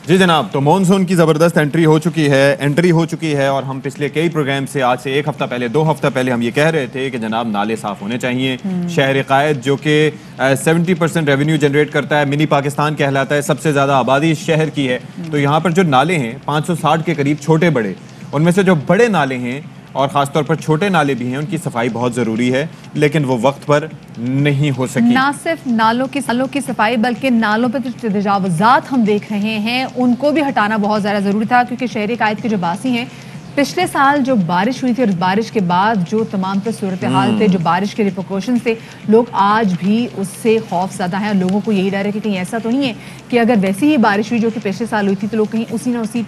جی جناب، تو مونسون کی زبردست انٹری ہو چکی ہے اور ہم پچھلے کئی پروگرام سے آج سے 1 ہفتہ پہلے 2 ہفتہ پہلے ہم یہ کہہ رہے تھے کہ جناب نالے صاف ہونے چاہیے. شہر قائد جو کہ 70% ریونیو جنریٹ کرتا ہے، منی پاکستان کہلاتا ہے، سب سے زیادہ آبادی شہر کی ہے. تو یہاں پر جو نالے ہیں 560 کے قریب چھوٹے بڑے، ان میں سے جو بڑے نالے ہیں اور خاص طور پر چھوٹے نالے بھی ہیں، ان کی صفائی بہت ضروری ہے، لیکن وہ وقت پر نہیں ہو سکی. نہ صرف نالوں کی صفائی بلکہ نالوں پہ جو تجاوزات ہم دیکھ رہے ہیں ان کو بھی ہٹانا بہت زیادہ ضروری تھا، کیونکہ شہری قائد کے جو باسی ہیں، پچھلے سال جو بارش ہوئی تھی اور بارش کے بعد جو تمام تر صورتحال تھے، جو بارش کے ریپرکوشن تھے، لوگ آج بھی اس سے خوف زدہ ہیں. لوگوں کو یہی ڈر ہے کہ کہیں ایسا تو نہیں ہے کہ اگر ویسی ہی بارش ہوئی جو کہ پچھلے سال ہوئی تھی تو لوگ کہیں اسی نہ اسی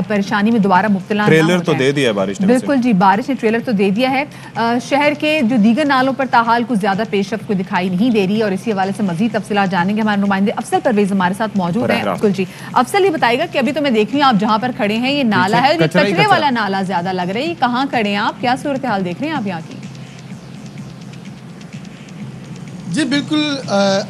پریشانی میں دوبارہ مبتلا نہ ہو جائیں. ٹریلر تو دے دیا ہے بارش نے. بالکل جی، بارش نے ٹریلر تو دے دیا ہے. شہر کے جو دیگر نالوں پر تاحال کچھ زیادہ پیش رفت کو دکھائی نہیں دے رہی، اور اسی حوالے سے مزید تفصیلات جانیں گے. ہمارے نمائندے افضل پرویز ہمارے ساتھ موجود ہیں. بالکل جی افضل، یہ بتائے گا کہ ابھی تو میں دیکھ رہی ہوں آپ جہاں پر کھڑے ہیں یہ نالا ہے، یہ کچرے والا نالا زیادہ لگ رہا ہے. یہ کہاں کھڑے ہیں آپ؟ کیا صورتحال دیکھ رہے ہیں آپ یہاں کی؟ جی بالکل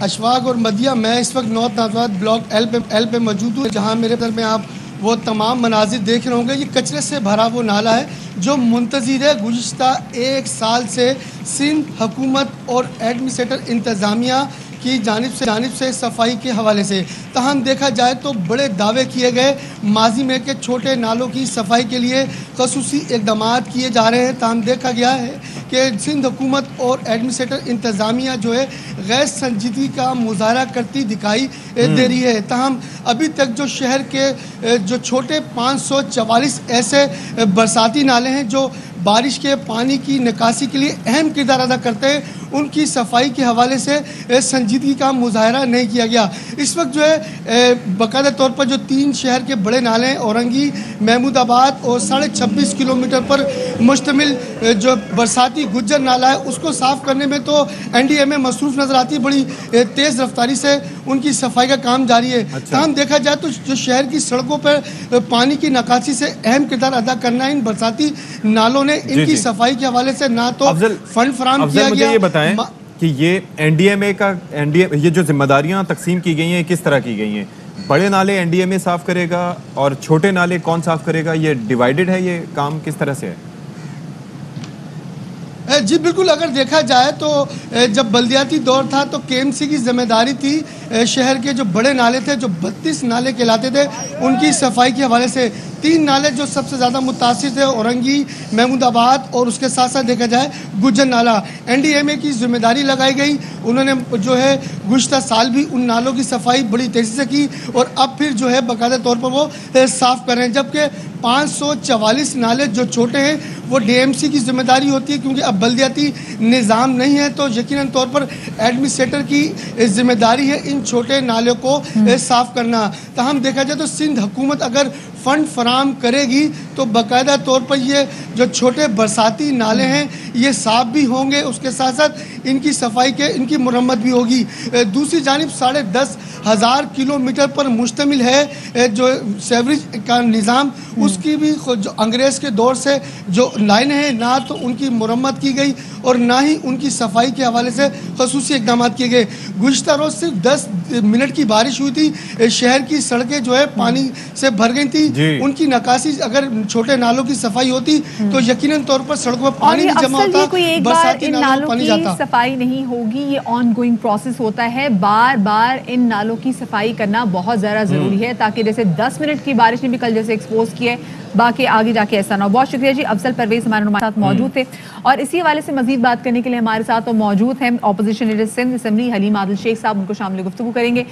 اشفاق اور مدیہ، میں اس وقت نارتھ نازوات بلاک ایل پہ موجود ہوں، جہاں میرے در میں آپ وہ تمام مناظر دیکھ رہے ہوں گے. یہ کچرے سے بھرا وہ نالا ہے جو منتظر ہے گزشتہ 1 سال سے سندھ حکومت اور ایڈمنسٹریٹر انتظامیہ کی جانب سے صفائی کے حوالے سے. تاہم دیکھا جائے تو بڑے دعوے کیے گئے ماضی میں کہ چھوٹے نالوں کی صفائی کے لیے خصوصی اقدامات کیے جا رہے ہیں. تاہم دیکھا گیا ہے کہ سندھ حکومت اور ایڈمنسٹریٹر انتظامیہ جو ہے غیر سنجیدگی کا مظاہرہ کرتی دکھائی دے رہی ہے. تاہم ابھی تک جو شہر کے جو چھوٹے 544 ایسے برساتی نالے ہیں جو بارش کے پانی کی نکاسی کے لیے اہم کردار ادا کرتے ہیں، ان کی صفائی کے حوالے سے سنجیدگی کا مظاہرہ نہیں کیا گیا. اس وقت جو ہے باقاعدہ طور پر جو 3 شہر کے بڑے نالے ہیں، اورنگی، محمود آباد اور 26.5 کلومیٹر پر مشتمل جو برساتی گجر نالہ ہے، اس کو صاف کرنے میں تو NDMA مصروف نظر آتی ہے. بڑی تیز رفتاری سے ان کی صفائی کا کام جاری ہے. تاہم دیکھا جائے تو جو شہر کی سڑکوں پر پانی کی نکاسی سے اہم کردار ادا کرنا ہے ان برساتی نالوں نے، ان کی صفائی کے حوالے سے نہ تو فنڈ فراہم کیا گیا. یہ بتائیں کہ یہ NDMA یہ جو ذمہ داریاں تقسیم کی گئی ہیں کس طرح کی گئی ہیں؟ بڑے نالے NDMA صاف کرے گا اور چھوٹے نالے کون صاف کرے گا؟ یہ ڈیوائیڈڈ ہے، یہ کام کس طرح سے ہے؟ جی بالکل، اگر دیکھا جائے تو جب بلدیاتی دور تھا تو KMC کی ذمہ داری تھی شہر کے جو بڑے نالے تھے، جو 32 نالے کہلاتے تھے، ان کی صفائی کے حوالے سے. 3 نالے جو سب سے زیادہ متاثر تھے، اورنگی، محمود آباد اور اس کے ساتھ ساتھ دیکھا جائے گجر نالہ، NDMA کی ذمہ داری لگائی گئی. انہوں نے جو ہے گزشتہ سال بھی ان نالوں کی صفائی بڑی تیزی سے کی اور اب پھر جو ہے باقاعدہ طور پر وہ صاف کر رہے ہیں. جبکہ 544 نالے جو چھوٹے ہیں وہ DMC کی ذمہ داری ہوتی ہے، کیونکہ اب بلدیاتی نظام نہیں ہے تو یقیناً طور پر ایڈمنسٹریٹر کی ذمہ داری ہے ان چھوٹے نالوں کو صاف کرنا. تاہم دیکھا جائے تو سندھ حکومت اگر فنڈ فراہم کرے گی تو باقاعدہ طور پر یہ جو چھوٹے برساتی نالے ہیں یہ صاف بھی ہوں گے، اس کے ساتھ ساتھ ان کی صفائی ان کی مرمت بھی ہوگی. دوسری جانب 10,500 کلومیٹر پر مشتمل ہے جو سیوریج کا نظام، اس کی بھی جو انگریز کے دور سے جو لائنیں ہیں، نہ تو ان کی مرمت کی گئی اور نہ ہی ان کی صفائی کے حوالے سے خصوصی اقدامات کیے گئے. گزشتہ روز صرف 10 منٹ کی بارش ہوئی تھی، شہر کی سڑکیں جو ہے پانی سے بھر گئی تھی. ان کی نکاسی اگر چھوٹے نالوں کی صفائی ہوتی تو یقیناً طور پر سڑکوں پر پانی نہیں جمع ہوتا، برساتی نالوں میں پانی جاتا. صفائی نہیں ہوگی، یہ آن گوئنگ پروسیس ہوتا ہے. بار بار ان نالوں کی صفائی کرنا بہت زیادہ ضروری ہے تاکہ جیسے 10 منٹ کی بارش نے بھی کل جیسے ایکسپوز کیا ہے، باقی آگے جا کے ایسا نہ ہو. بہت شکریہ جی، افضل پرویز ہمارے ساتھ موجود تھے اور اسی حوالے سے مزید بات کرنے کے لیے ہمارے ساتھ موجود ہیں opposition leader Sindh assembly Haleem Adil Sheikh صاحب. ان کو شامل گفتگو کریں گے.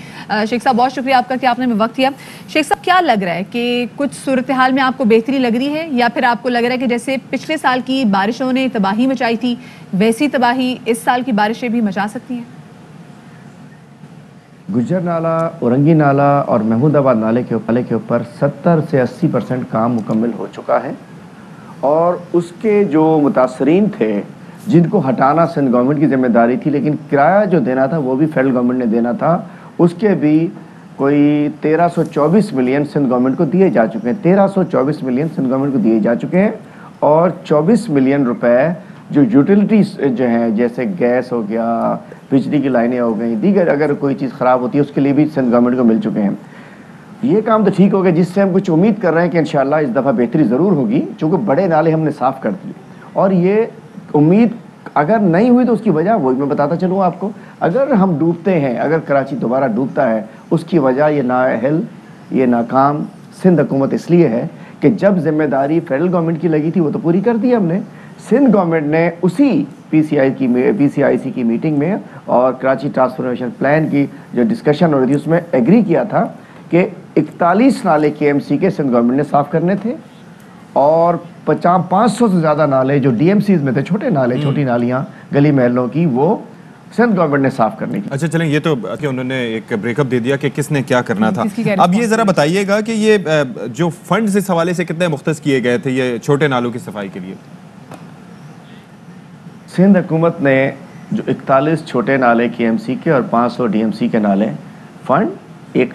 شیخ صاحب بہت شکریہ آپ کا کہ آپ نے ہمیں وقت دیا. شیخ صاحب کیا لگ رہا ہے کہ کچھ صورتحال میں آپ کو بہتری لگ رہی ہے یا پھر آپ کو لگ رہا ہے کہ جیسے پچھلے سال کی بارشوں نے تباہی مچائی تھی ویسی تباہی اس سال کی بارشیں بھی مچا سکتی ہیں؟ گجر نالہ، اورنگی نالہ اور محمود آباد نالے کے اوپر 70 سے 80% کام مکمل ہو چکا ہے اور اس کے جو متاثرین تھے جن کو ہٹانا سندھ گورنمنٹ کی ذمہ داری تھی، لیکن کرایہ جو دینا تھا وہ بھی فیڈرل گورنمنٹ نے دینا تھا، اس کے بھی کوئی 1324 ملین سندھ گورنمنٹ کو دیے جا چکے ہیں. 1324 ملین سندھ گورنمنٹ کو دیے جا چکے ہیں اور 24 ملین روپے جو یوٹیلیٹیز جو ہیں جیسے گیس ہو گیا، بجلی کی لائنیں ہو گئیں، دیگر اگر کوئی چیز خراب ہوتی ہے اس کے لیے بھی سندھ گورنمنٹ کو مل چکے ہیں. یہ کام تو ٹھیک ہو گیا جس سے ہم کچھ امید کر رہے ہیں کہ انشاءاللہ اس دفعہ بہتری ضرور ہوگی، چونکہ بڑے نالے ہم نے صاف کر دیے، اور یہ امید اگر نہیں ہوئی تو اس کی وجہ وہی میں بتاتا چلوں آپ کو. اگر ہم ڈوبتے ہیں، اگر کراچی دوبارہ ڈوبتا ہے، اس کی وجہ یہ نااہل، یہ ناکام سندھ حکومت اس لیے ہے کہ جب ذمہ داری فیڈرل گورنمنٹ کی لگی تھی وہ تو پوری کر دی ہم نے. سندھ گورنمنٹ نے اسی پی سی آئی سی کی میٹنگ میں اور کراچی ٹرانسفارمیشن پلان کی جو ڈسکشن ہو رہی تھی اس میں ایگری کیا تھا کہ 41 نالے کے ایم سی کے سندھ گورنمنٹ نے صاف کرنے تھے، اور 500 سے زیادہ نالے جو ڈی ایم سیز میں تھے، چھوٹے نالے، چھوٹی نالیاں گلی محلوں کی، وہ سندھ گورنمنٹ نے صاف کرنے کی. اچھا چلیں، یہ تو کہ انہوں نے ایک بریک اپ دے دیا کہ کس نے کیا کرنا تھا. اب یہ ذرا بتائیے گا کہ یہ جو فنڈز اس حوالے سے کتنے مختص کیے گئے تھے یہ چھوٹے نالوں کی صفائی کے لیے؟ سندھ حکومت نے جو 41 چھوٹے نالے کے ایم سی کے اور 500 ڈی ایم سی کے نالے فنڈ ایک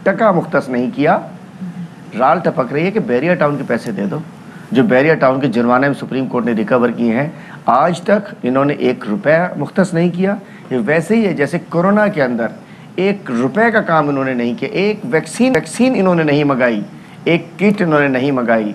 ٹکا مختص نہیں کیا. رال ٹپک رہی ہے کہ بیریا ٹاؤن کے پیسے دے دو، جو بیریا ٹاؤن کے جرمانے میں سپریم کورٹ نے ریکور کیے ہیں، آج تک انہوں نے 1 روپے مختص نہیں کیا. یہ ویسے ہی ہے جیسے کورونا کے اندر 1 روپے کا کام انہوں نے نہیں کیا، ایک ویکسین انہوں نے نہیں منگائی، ایک کٹ انہوں نے نہیں منگائی.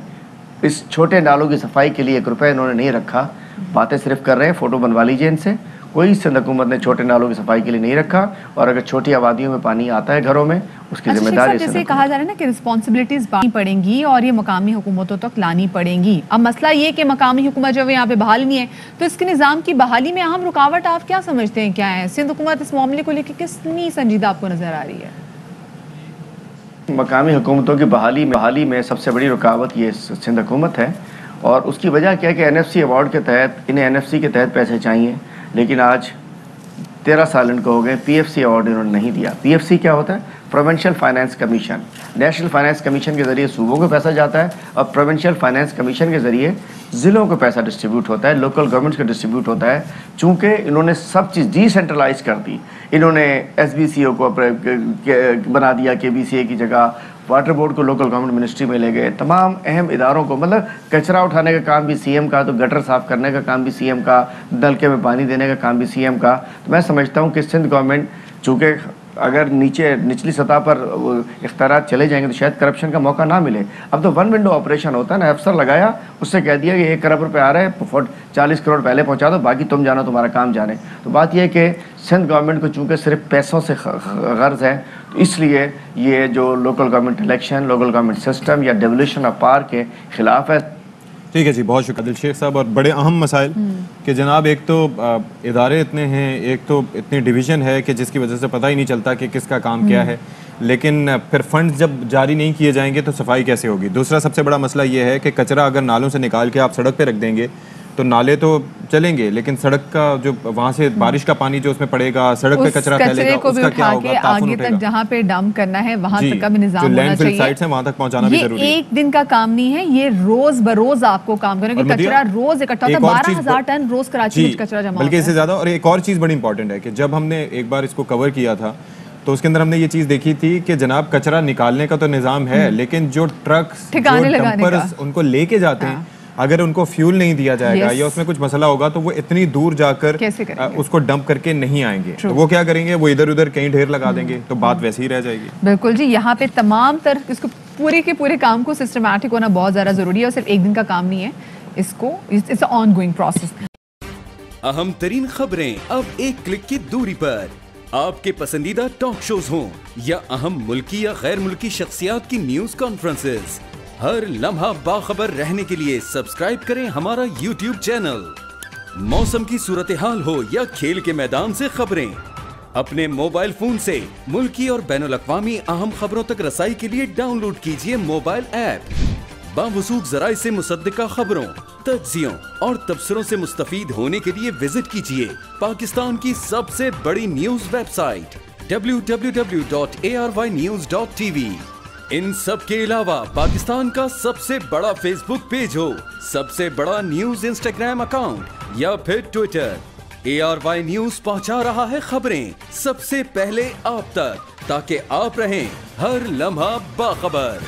اس چھوٹے نالوں کی صفائی کے لیے 1 روپے انہوں نے نہیں رکھا. باتیں صرف کر رہے ہیں، فوٹو بنوا لیجیے ان سے. کوئی سندھ حکومت نے چھوٹے نالوں کی صفائی کے لیے نہیں رکھا، اور اگر چھوٹی آبادیوں میں پانی آتا ہے گھروں میں اس کی ذمہ داری جیسے کہا جا رہا ہے نا کہ رسپانسبلٹیز بانٹنی پڑیں گی اور یہ مقامی حکومتوں تک لانی پڑیں گی. اب مسئلہ یہ کہ مقامی حکومت جو ہے یہاں پہ بحال نہیں ہے، تو اس کے نظام کی بحالی میں اہم رکاوٹ آپ کیا سمجھتے ہیں کیا ہے؟ سندھ حکومت اس معاملے کو لے کے کتنی سنجیدہ آپ کو نظر آ رہی ہے؟ مقامی حکومتوں کی بحالی میں سب سے بڑی رکاوٹ یہ سندھ حکومت ہے، اور اس کی وجہ کیا ہے کہ این ایف سی ایوارڈ کے تحت انہیں این ایف سی کے تحت پیسے چاہیے، لیکن آج 13 سال ان کو ہو گئے، پی ایف سی ایوارڈ انہوں نے نہیں دیا. پی ایف سی کیا ہوتا ہے؟ Provincial finance commission. National finance commission کے ذریعے صوبوں کو پیسہ جاتا ہے، اور پروونشل فائنانس کمیشن کے ذریعے ضلعوں کو پیسہ ڈسٹریبیوٹ ہوتا ہے، لوکل گورنمنٹس کو ڈسٹریبیوٹ ہوتا ہے. چونکہ انہوں نے سب چیز ڈی سینٹرلائز کر دی، انہوں نے ایس بی سی او کو بنا دیا کے بی سی اے کی جگہ، واٹر بورڈ کو لوکل گورنمنٹ منسٹری میں لے گئے، تمام اہم اداروں کو، مطلب کچرا اٹھانے کا کام بھی سی ایم کا، تو گٹر صاف کرنے کا کام بھی سی ایم کا، نلکے میں پانی دینے کا کام بھی سی ایم کا. تو میں سمجھتا ہوں کہ سندھ گورنمنٹ چونکہ اگر نچلی سطح پر اختیارات چلے جائیں گے تو شاید کرپشن کا موقع نہ ملے. اب تو 1 ونڈو آپریشن ہوتا ہے نا، افسر لگایا، اس سے کہہ دیا کہ 1 کروڑ روپے آ رہے ہیں، 40 کروڑ پہلے پہنچا دو، باقی تم جانا، تمہارا کام جانے. تو بات یہ ہے کہ سندھ گورنمنٹ کو چونکہ صرف پیسوں سے غرض ہے، تو اس لیے یہ جو local government election, local government system یا ڈیولیوشن آف پاور کے خلاف ہے. ٹھیک ہے جی، بہت شکریہ عادل شیخ صاحب. اور بڑے اہم مسائل کہ جناب ایک تو ادارے اتنے ہیں، ایک تو اتنی ڈویژن ہے کہ جس کی وجہ سے پتہ ہی نہیں چلتا کہ کس کا کام کیا ہے، لیکن پھر فنڈز جب جاری نہیں کیے جائیں گے تو صفائی کیسے ہوگی. دوسرا سب سے بڑا مسئلہ یہ ہے کہ کچرا اگر نالوں سے نکال کے آپ سڑک پہ رکھ دیں گے تو نالے تو چلیں گے، لیکن سڑک کا جو وہاں سے بارش کا پانی جو اس میں پڑے گا، سڑک پہ کچرا پھیلے گا، اس کا کیا ہوگا؟ آگے تک جہاں پہ ڈمپ کرنا ہے وہاں تک کا بھی نظام ہونا چاہیے. سائٹس ہیں وہاں تک پہنچانا بھی ضروری ہے. یہ ایک دن کا کام نہیں ہے، یہ روز بروز آپ کو کام کرنا ہے. کچرا روز اکٹھا ہوتا ہے، 12,000 ٹن روز کراچی میں کچرا جمع ہوتا ہے، بلکہ اس سے زیادہ. اور ایک اور چیز بڑی امپورٹنٹ ہے کہ جب ہم نے ایک بار اس کو کور کیا تھا تو اس کے اندر ہم نے یہ چیز دیکھی تھی کہ جناب کچرا نکالنے کا تو نظام ہے، لیکن جو ٹرکس، جو ڈمپرز ان کو لے کے جاتے ہیں، اگر ان کو فیول نہیں دیا جائے گا یا اس میں کچھ مسئلہ ہوگا تو وہ اتنی دور جا کر اس کو ڈمپ کر کے نہیں آئیں گے. تو وہ کیا کریں گے؟ وہ ادھر ادھر کہیں ڈھیر لگا دیں گے، تو بات ویسے ہی رہ جائے گی. بالکل جی، یہاں پہ تمام تر اس کو پورے کے پورے کام کو سسٹمیٹک ہونا بہت زیادہ ضروری ہے، اور صرف ایک دن کا کام نہیں ہے، اس کو اٹس آن گوئنگ پروسیس. اہم ترین خبریں اب ایک کلک کی دوری پر. آپ کے پسندیدہ ٹاک شوز ہوں یا اہم ملکی یا غیر ملکی شخصیات کی نیوز کانفرنسز، ہر لمحہ باخبر رہنے کے لیے سبسکرائب کریں ہمارا یوٹیوب چینل. موسم کی صورتحال ہو یا کھیل کے میدان سے خبریں، اپنے موبائل فون سے ملکی اور بین الاقوامی اہم خبروں تک رسائی کے لیے ڈاؤن لوڈ کیجیے موبائل ایپ. باوثوق ذرائع سے مصدقہ خبروں، تجزیوں اور تبصروں سے مستفید ہونے کے لیے وزٹ کیجیے پاکستان کی سب سے بڑی نیوز ویب سائٹ www.arYnews.tv. ان سب کے علاوہ پاکستان کا سب سے بڑا فیس بک پیج ہو، سب سے بڑا نیوز انسٹاگرام اکاؤنٹ یا پھر ٹویٹر، ARY نیوز پہنچا رہا ہے خبریں سب سے پہلے آپ تک، تاکہ آپ رہیں ہر لمحہ باخبر.